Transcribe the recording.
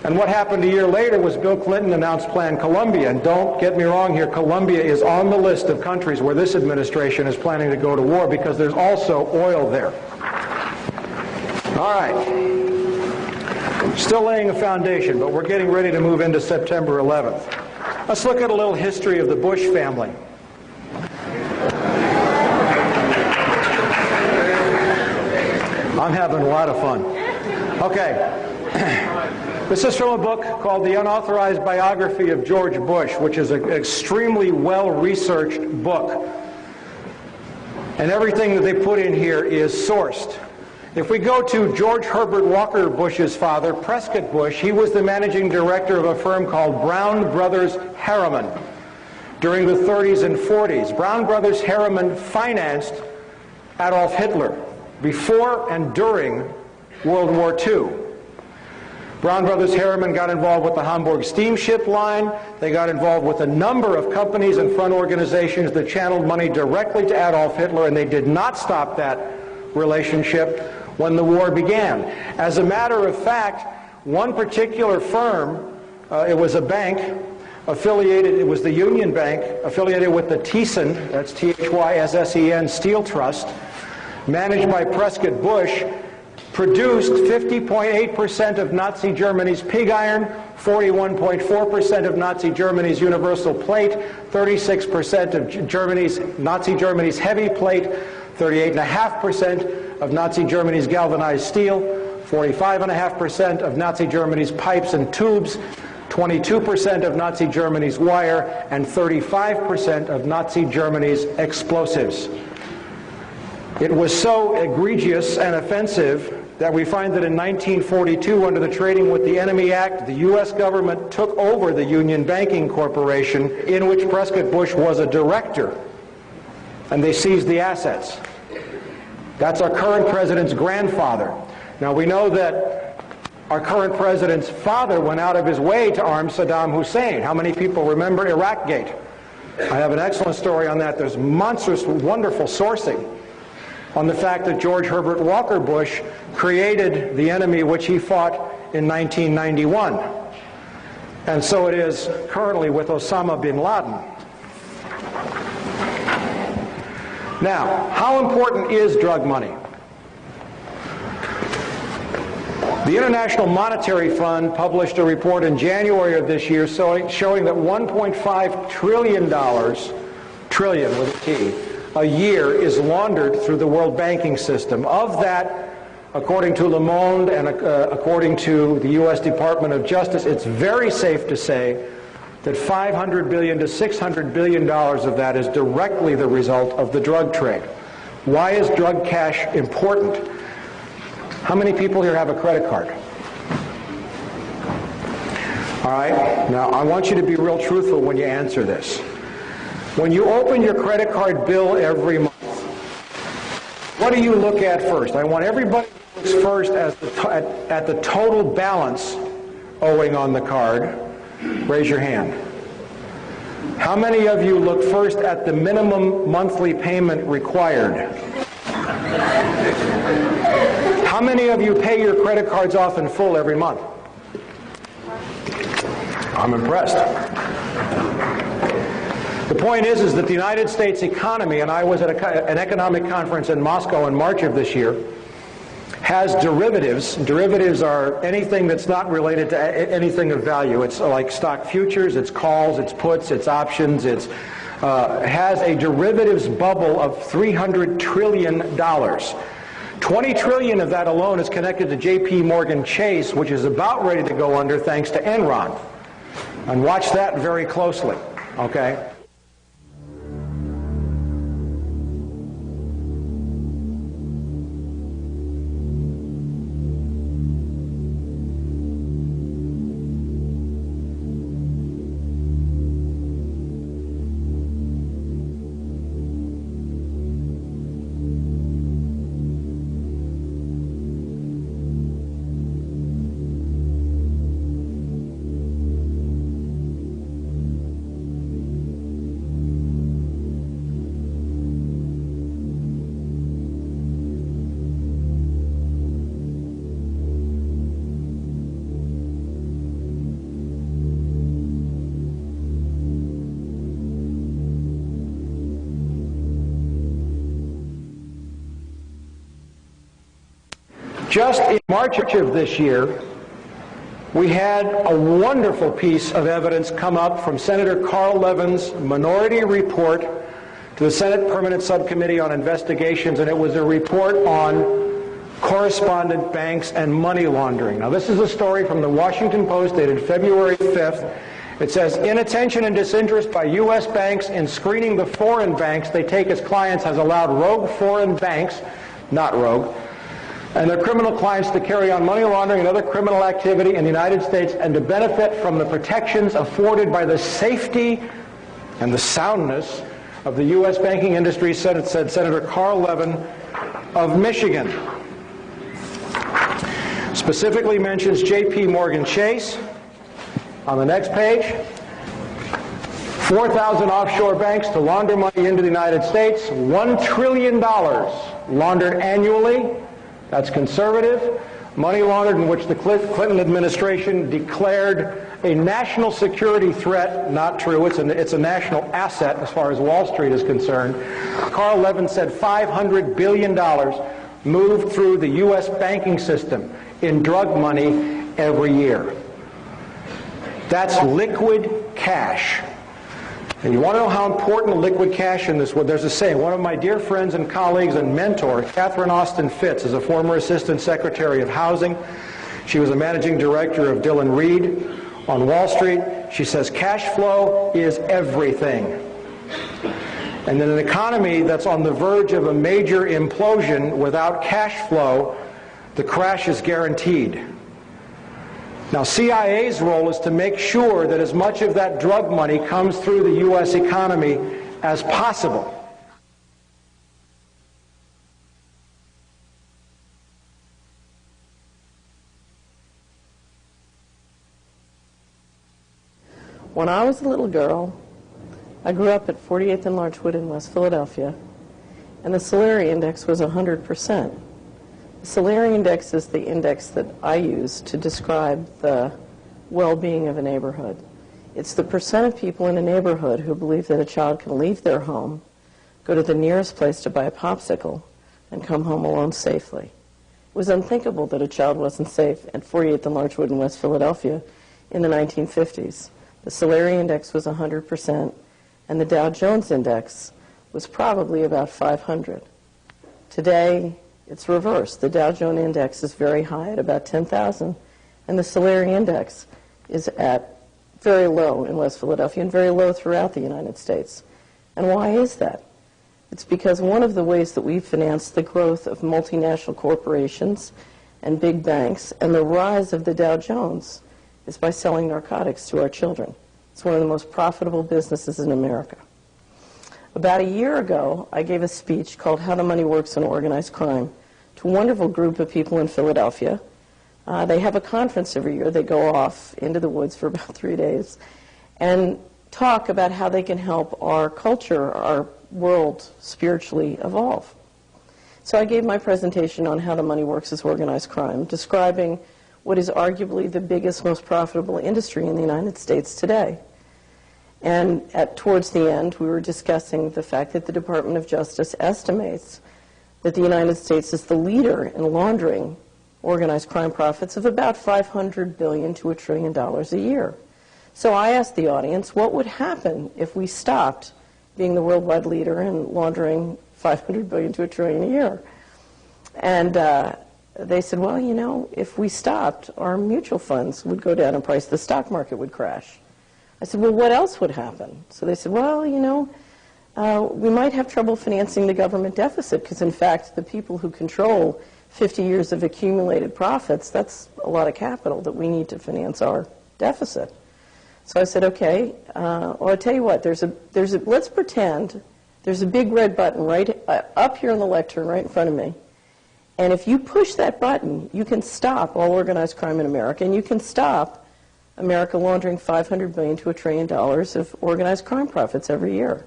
And what happened a year later was Bill Clinton announced Plan Colombia. And don't get me wrong here, Colombia is on the list of countries where this administration is planning to go to war because there's also oil there. All right. Still laying a foundation, but we're getting ready to move into September 11th. Let's look at a little history of the Bush family. I'm having a lot of fun. Okay. This is from a book called The Unauthorized Biography of George Bush, which is an extremely well-researched book. And everything that they put in here is sourced. If we go to George Herbert Walker Bush's father, Prescott Bush, he was the managing director of a firm called Brown Brothers Harriman during the 30s and 40s. Brown Brothers Harriman financed Adolf Hitler before and during World War II. Brown Brothers Harriman got involved with the Hamburg steamship line. They got involved with a number of companies and front organizations that channeled money directly to Adolf Hitler, and they did not stop that relationship when the war began. As a matter of fact, one particular firm, it was a bank affiliated, it was the Union Bank, affiliated with the Thyssen, that's T-H-Y-S-S-E-N, Steel Trust, managed by Prescott Bush, produced 50.8% of Nazi Germany's pig iron, 41.4% of Nazi Germany's universal plate, 36% of Nazi Germany's heavy plate, 38.5% of Nazi Germany's galvanized steel, 45.5% of Nazi Germany's pipes and tubes, 22% of Nazi Germany's wire, and 35% of Nazi Germany's explosives. It was so egregious and offensive that we find that in 1942, under the Trading with the Enemy Act, the U.S. government took over the Union Banking Corporation, in which Prescott Bush was a director, and they seized the assets. That's our current president's grandfather. Now, we know that our current president's father went out of his way to arm Saddam Hussein. How many people remember Iraqgate? I have an excellent story on that. There's monstrous, wonderful sourcing on the fact that George Herbert Walker Bush created the enemy which he fought in 1991. And so it is currently with Osama bin Laden. Now, how important is drug money? The International Monetary Fund published a report in January of this year showing that $1.5 trillion, trillion with a T, a year is laundered through the world banking system. Of that, according to Le Monde and according to the U.S. Department of Justice, it's very safe to say that $500 billion to $600 billion of that is directly the result of the drug trade. Why is drug cash important? How many people here have a credit card? All right, now I want you to be real truthful when you answer this. When you open your credit card bill every month, what do you look at first? I want everybody to look first at the total balance owing on the card. Raise your hand. How many of you look first at the minimum monthly payment required? How many of you pay your credit cards off in full every month? I'm impressed. The point is that the United States economy, and I was at an economic conference in Moscow in March of this year, has derivatives. Derivatives are anything that's not related to anything of value. It's like stock futures, it's calls, it's puts, it's options, it's has a derivatives bubble of $300 trillion. 20 trillion of that alone is connected to J.P. Morgan Chase, which is about ready to go under thanks to Enron. And watch that very closely, okay? Just in March of this year, we had a wonderful piece of evidence come up from Senator Carl Levin's minority report to the Senate Permanent Subcommittee on Investigations, and it was a report on correspondent banks and money laundering. Now, this is a story from the Washington Post dated February 5th. It says, inattention and disinterest by U.S. banks in screening the foreign banks they take as clients has allowed rogue foreign banks, not rogue, and their criminal clients to carry on money laundering and other criminal activity in the United States and to benefit from the protections afforded by the safety and the soundness of the U.S. banking industry, said Senator Carl Levin of Michigan. Specifically mentions J.P. Morgan Chase on the next page. 4,000 offshore banks to launder money into the United States, $1 trillion laundered annually. That's conservative. Money laundered in which the Clinton administration declared a national security threat. Not true. It's a national asset as far as Wall Street is concerned. Carl Levin said $500 billion moved through the U.S. banking system in drug money every year. That's liquid cash. And you want to know how important liquid cash in this was? There's a saying. One of my dear friends and colleagues and mentor, Catherine Austin Fitz, is a former Assistant Secretary of Housing. She was a managing director of Dillon Reed on Wall Street. She says cash flow is everything. And in an economy that's on the verge of a major implosion, without cash flow, the crash is guaranteed. Now, CIA's role is to make sure that as much of that drug money comes through the U.S. economy as possible. When I was a little girl, I grew up at 48th and Larchwood in West Philadelphia, and the salary index was 100%. The salary index is the index that I use to describe the well-being of a neighborhood. It's the percent of people in a neighborhood who believe that a child can leave their home, go to the nearest place to buy a popsicle, and come home alone safely. It was unthinkable that a child wasn't safe at 48th and Larchwood in West Philadelphia in the 1950s. The salary index was 100%, and the Dow Jones index was probably about 500. Today, it's reversed. The Dow Jones index is very high at about 10,000, and the salary index is at very low in West Philadelphia and very low throughout the United States. And why is that? It's because one of the ways that we finance the growth of multinational corporations and big banks and the rise of the Dow Jones is by selling narcotics to our children. It's one of the most profitable businesses in America. About a year ago, I gave a speech called How the Money Works in Organized Crime to a wonderful group of people in Philadelphia. They have a conference every year. They go off into the woods for about 3 days and talk about how they can help our culture, our world, spiritually evolve. So I gave my presentation on how the money works as organized crime, describing what is arguably the biggest, most profitable industry in the United States today. And towards the end, we were discussing the fact that the Department of Justice estimates that the United States is the leader in laundering organized crime profits of about $500 billion to $1 trillion a year. So I asked the audience, what would happen if we stopped being the worldwide leader in laundering $500 billion to $1 trillion a year? And they said, well, you know, if we stopped, our mutual funds would go down in price, the stock market would crash. I said, well, what else would happen? So they said, well, you know, we might have trouble financing the government deficit because, in fact, the people who control 50 years of accumulated profits, that's a lot of capital that we need to finance our deficit. So I said, okay, well, I'll tell you what, let's pretend there's a big red button right up here on the lectern right in front of me. And if you push that button, you can stop all organized crime in America, and you can stop America laundering $500 billion to $1 trillion of organized crime profits every year.